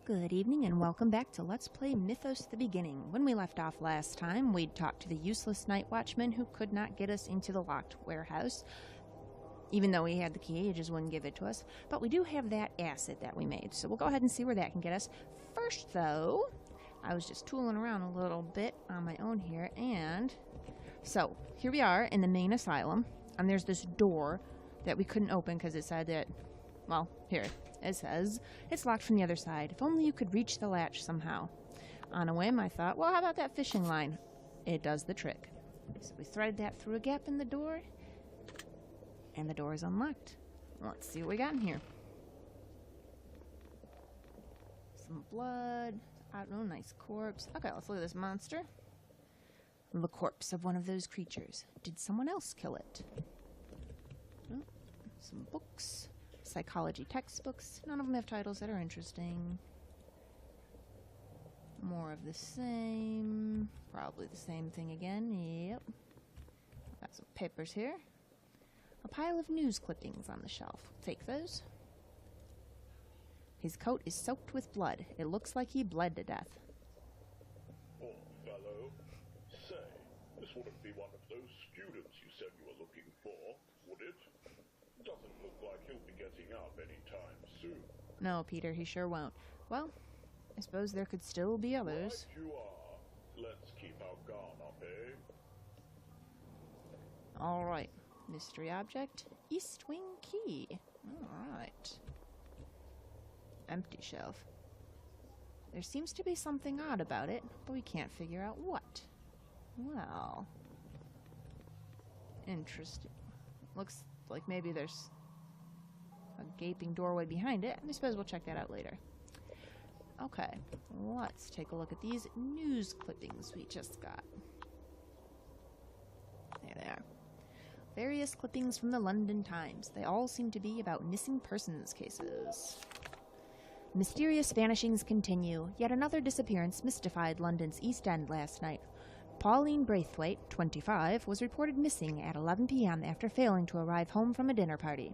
Good evening and welcome back to Let's Play Mythos the Beginning. When we left off last time, we'd talked to the useless night watchman who could not get us into the locked warehouse. Even though he had the key, he just wouldn't give it to us. But we do have that acid that we made, so we'll go ahead and see where that can get us. First, though, I was just tooling around a little bit on my own here, and so here we are in the main asylum, and there's this door that we couldn't open because it said that, well, here it says it's locked from the other side. If only you could reach the latch somehow. On a whim, I thought, well, how about that fishing line? It does the trick. So we threaded that through a gap in the door, and the door is unlocked. Let's see what we got in here. Some blood. I don't know, nice corpse. Okay, let's look at this monster. The corpse of one of those creatures. Did someone else kill it? Oh, some books. Psychology textbooks. None of them have titles that are interesting. More of the same. Probably the same thing again. Yep. Got some papers here. A pile of news clippings on the shelf. Take those. His coat is soaked with blood. It looks like he bled to death. Poor fellow. Say, this wouldn't be one of those students you said you were looking for, would it? Doesn't look like he'll be getting up anytime soon. No, Peter, he sure won't. Well, I suppose there could still be others. Right you are. Let's keep our guard up, eh? Alright. Mystery object. East wing key. Alright. Empty shelf. There seems to be something odd about it, but we can't figure out what. Well. Interesting. Looks like maybe there's a gaping doorway behind it. I suppose we'll check that out later. Okay, let's take a look at these news clippings we just got. There they are. Various clippings from the London Times. They all seem to be about missing persons cases. Mysterious vanishings continue. Yet another disappearance mystified London's East End last night. Pauline Braithwaite, 25, was reported missing at 11 p.m. after failing to arrive home from a dinner party.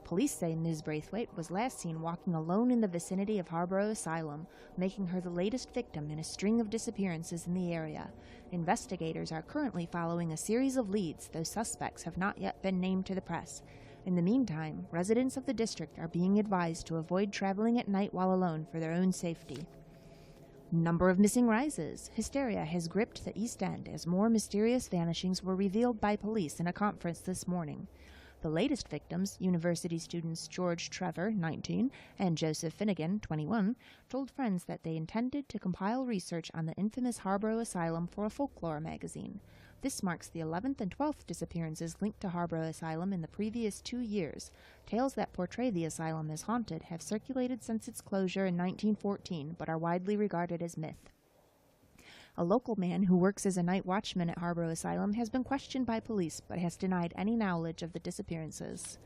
Police say Ms. Braithwaite was last seen walking alone in the vicinity of Harborough Asylum, making her the latest victim in a string of disappearances in the area. Investigators are currently following a series of leads, though suspects have not yet been named to the press. In the meantime, residents of the district are being advised to avoid traveling at night while alone for their own safety. Number of missing rises. Hysteria has gripped the East End as more mysterious vanishings were revealed by police in a conference this morning. The latest victims, university students George Trevor, 19, and Joseph Finnegan, 21, told friends that they intended to compile research on the infamous Harborough Asylum for a folklore magazine. This marks the 11th and 12th disappearances linked to Harborough Asylum in the previous 2 years. Tales that portray the asylum as haunted have circulated since its closure in 1914, but are widely regarded as myth. A local man who works as a night watchman at Harborough Asylum has been questioned by police, but has denied any knowledge of the disappearances.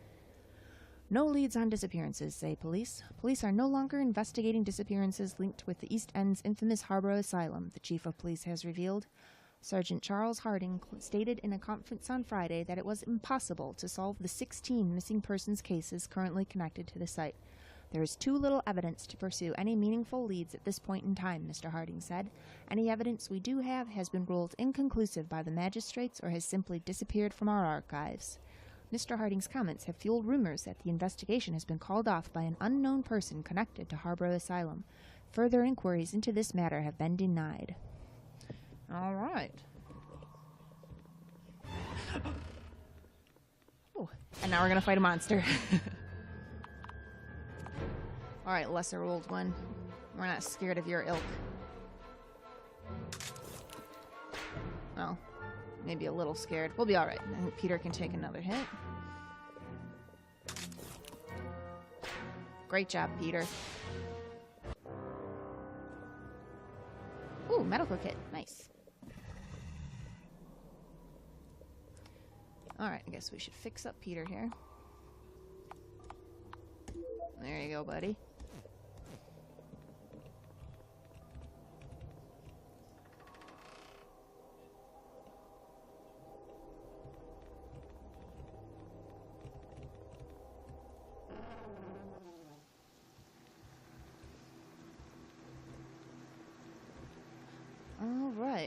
No leads on disappearances, say police. Police are no longer investigating disappearances linked with the East End's infamous Harborough Asylum, the chief of police has revealed. Sergeant Charles Harding stated in a conference on Friday that it was impossible to solve the 16 missing persons cases currently connected to the site. There is too little evidence to pursue any meaningful leads at this point in time, Mr. Harding said. Any evidence we do have has been ruled inconclusive by the magistrates or has simply disappeared from our archives. Mr. Harding's comments have fueled rumors that the investigation has been called off by an unknown person connected to Harborough Asylum. Further inquiries into this matter have been denied. All right. Oh, and now we're going to fight a monster. All right, lesser old one. We're not scared of your ilk. Well, maybe a little scared. We'll be all right. I think Peter can take another hit. Great job, Peter. Ooh, medical kit. Nice. Alright, I guess we should fix up Peter here. There you go, buddy.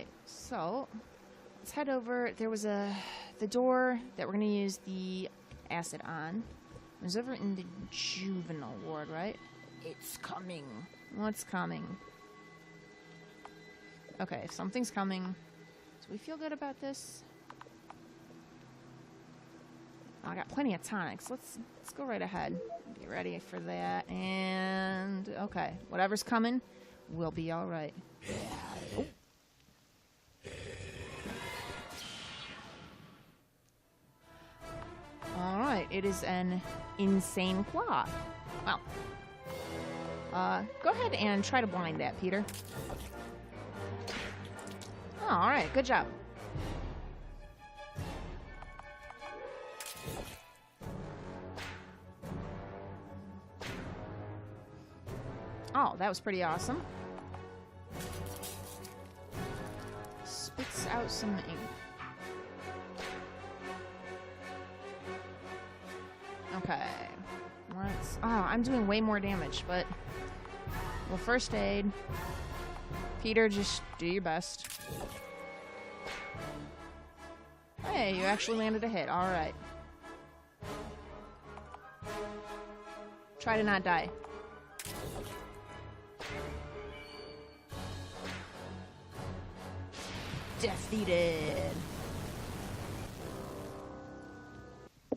Alright, so let's head over. There was the door that we're going to use the acid on. It was over in the juvenile ward, right? It's coming. What's coming? Okay, if something's coming, do we feel good about this? Oh, I got plenty of tonics. Let's go right ahead. Be ready for that. And okay, whatever's coming, we'll be all right. Oh. All right, it is an insane claw. Well, go ahead and try to blind that, Peter. Oh, all right, good job. Oh, that was pretty awesome. Spits out some ink. Okay. Let's... Oh, I'm doing way more damage, but... Well, first aid. Peter, just do your best. Hey, you actually landed a hit. Alright. Try to not die. Defeated.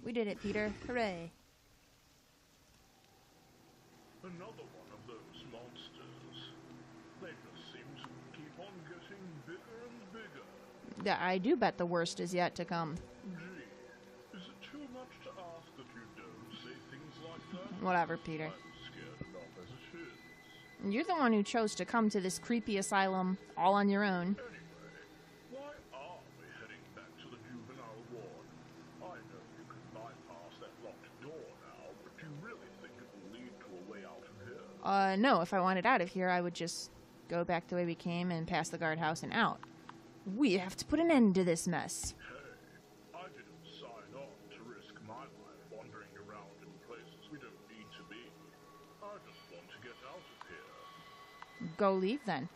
We did it, Peter. Hooray. Another one of those monsters. They just seem to keep on getting bigger and bigger. Yeah, I do bet the worst is yet to come. Gee, is it too much to ask that you don't say things like that? Whatever, Peter. I'm scared enough as it is. You're the one who chose to come to this creepy asylum all on your own. Anyway, why are we heading back to the juvenile ward? I know you can bypass that locked door now, but do you really think it will lead to a way out of here? No, if I wanted out of here, I would just go back the way we came and past the guardhouse and out. We have to put an end to this mess. Hey, I didn't sign on to risk my life wandering around in places we don't need to be. I just want to get out of here. Go leave, then.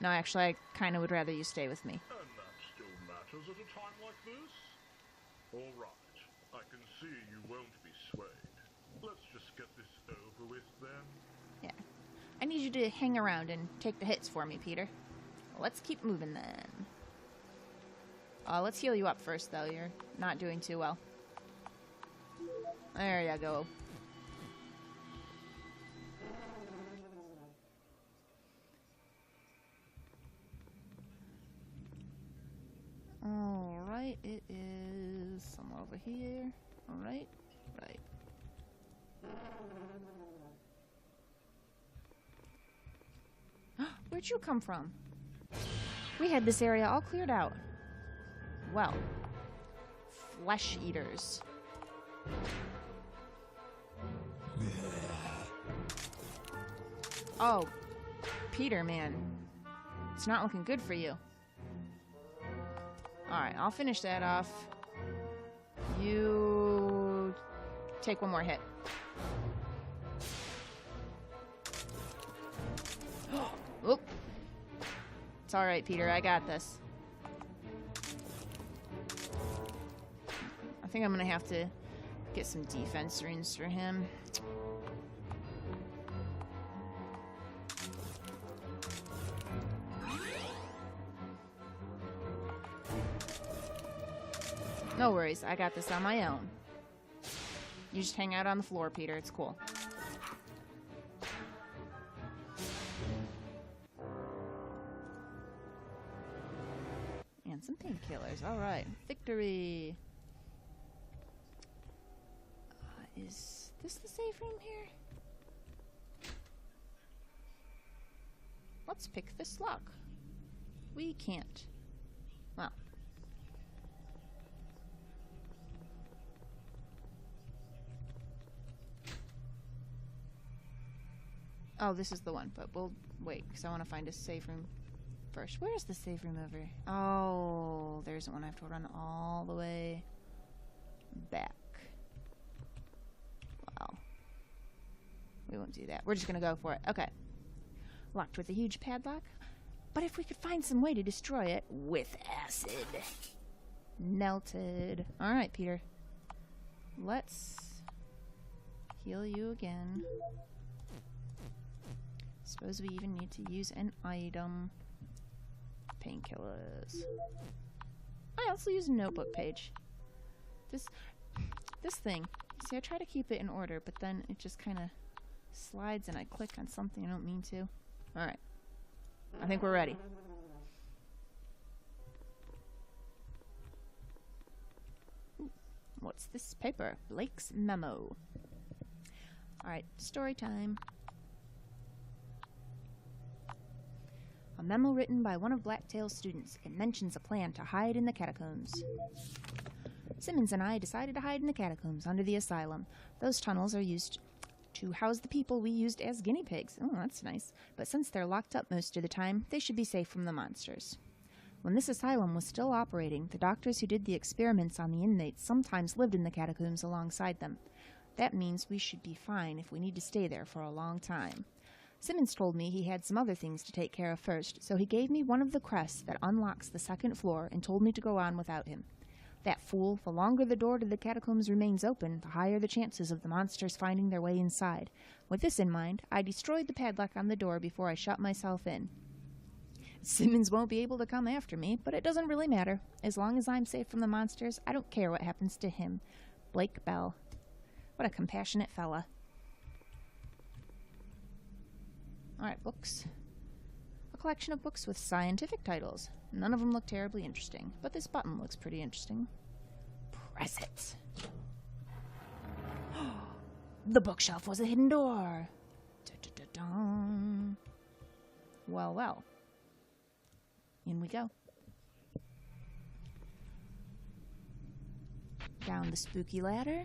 No, actually, I kind of would rather you stay with me. And that still matters at a time like this? All right, I can see you won't be swayed. Let's just get this over with then. Yeah. I need you to hang around and take the hits for me, Peter. Let's keep moving, then. Let's heal you up first, though. You're not doing too well. There you go. Alright, it is somewhere over here. Alright, right. Where'd you come from? We had this area all cleared out. Well, flesh eaters. Oh, Peter, man. It's not looking good for you. Alright, I'll finish that off. You take one more hit. Oop. It's alright, Peter. I got this. I think I'm gonna have to get some defense runes for him. No worries, I got this on my own. You just hang out on the floor, Peter. It's cool. And some painkillers. Alright. Victory! Is this the safe room here? Let's pick this lock. We can't. Well. Oh, this is the one, but we'll wait, because I want to find a safe room first. Where's the safe room over? Oh, there's one. I have to run all the way back. Wow. We won't do that. We're just going to go for it. Okay. Locked with a huge padlock. But if we could find some way to destroy it with acid. Melted. Alright, Peter. Let's heal you again. Suppose we even need to use an item. Painkillers. I also use a notebook page. This thing. See, I try to keep it in order, but then it just kind of slides and I click on something I don't mean to. Alright. I think we're ready. Ooh, what's this paper? Blake's memo. Alright, story time. A memo written by one of Blacktail's students. It mentions a plan to hide in the catacombs. Simmons and I decided to hide in the catacombs under the asylum. Those tunnels are used to house the people we used as guinea pigs. Oh, that's nice. But since they're locked up most of the time, they should be safe from the monsters. When this asylum was still operating, the doctors who did the experiments on the inmates sometimes lived in the catacombs alongside them. That means we should be fine if we need to stay there for a long time. Simmons told me he had some other things to take care of first, so he gave me one of the crests that unlocks the second floor and told me to go on without him. That fool, the longer the door to the catacombs remains open, the higher the chances of the monsters finding their way inside. With this in mind, I destroyed the padlock on the door before I shut myself in. Simmons won't be able to come after me, but it doesn't really matter. As long as I'm safe from the monsters, I don't care what happens to him. Blake Bell. What a compassionate fella. Alright, books. A collection of books with scientific titles. None of them look terribly interesting, but this button looks pretty interesting. Press it. The bookshelf was a hidden door. Da-da-da-dum. Well, well. In we go. Down the spooky ladder.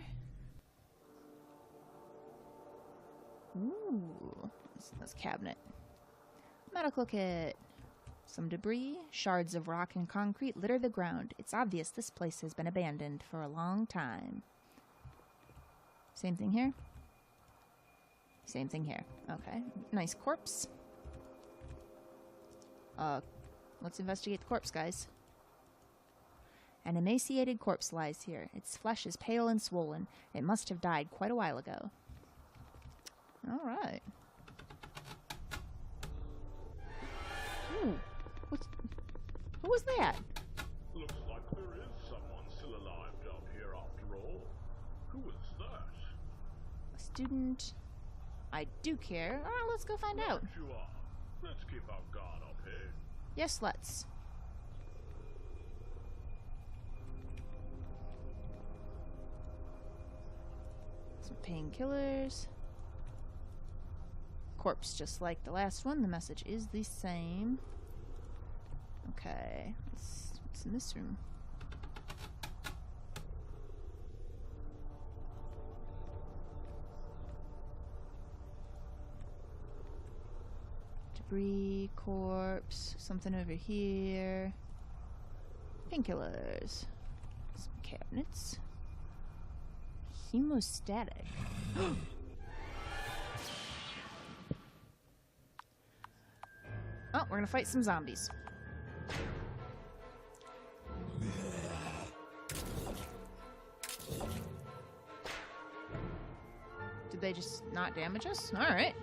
Ooh, this cabinet. Medical kit. Some debris, shards of rock and concrete litter the ground. It's obvious this place has been abandoned for a long time. Same thing here. Same thing here. Okay. Nice corpse. Let's investigate the corpse, guys. An emaciated corpse lies here. Its flesh is pale and swollen. It must have died quite a while ago. Alright. Ooh. Who was that? Looks like there is someone still alive down here after all. Who is that? A student. I do care. Alright, let's go find out. You are. Let's keep our guard up here. Yes, let's. Some painkillers. Corpse just like the last one. The message is the same. Okay. What's in this room? Debris, corpse, something over here. Painkillers. Some cabinets. Hemostatic. Oh, we're gonna fight some zombies. Did they just not damage us? Alright.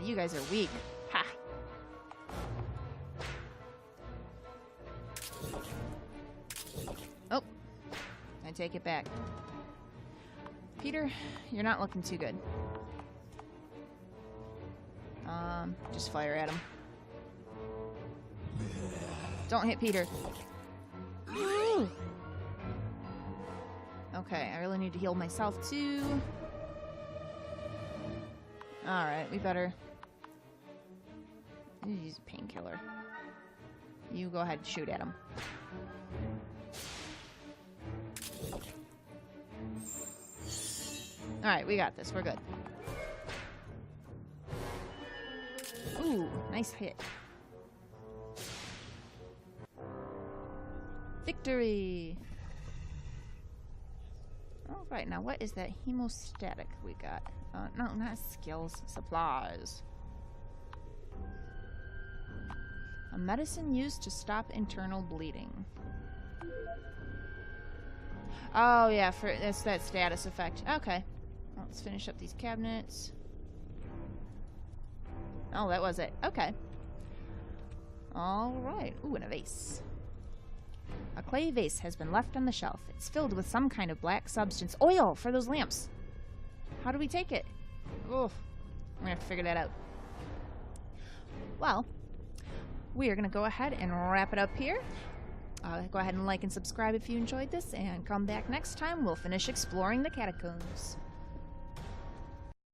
You guys are weak. Ha! Oh. I take it back. Peter, you're not looking too good. Just fire at him. Don't hit Peter. Okay, I really need to heal myself too. Alright, we better use a painkiller. You go ahead and shoot at him. Alright, we got this. We're good. Ooh, nice hit. Victory! Oh, Right, now what is that hemostatic we got? No, not skills. Supplies. A medicine used to stop internal bleeding. Oh, yeah, that's that status effect. Okay. Well, let's finish up these cabinets. Oh, that was it. Okay. Alright. Ooh, and a vase. A clay vase has been left on the shelf. It's filled with some kind of black substance. Oil for those lamps. How do we take it? Oh, we're gonna have to figure that out. Well, we are gonna go ahead and wrap it up here. Go ahead and like and subscribe if you enjoyed this, and come back next time. We'll finish exploring the catacombs.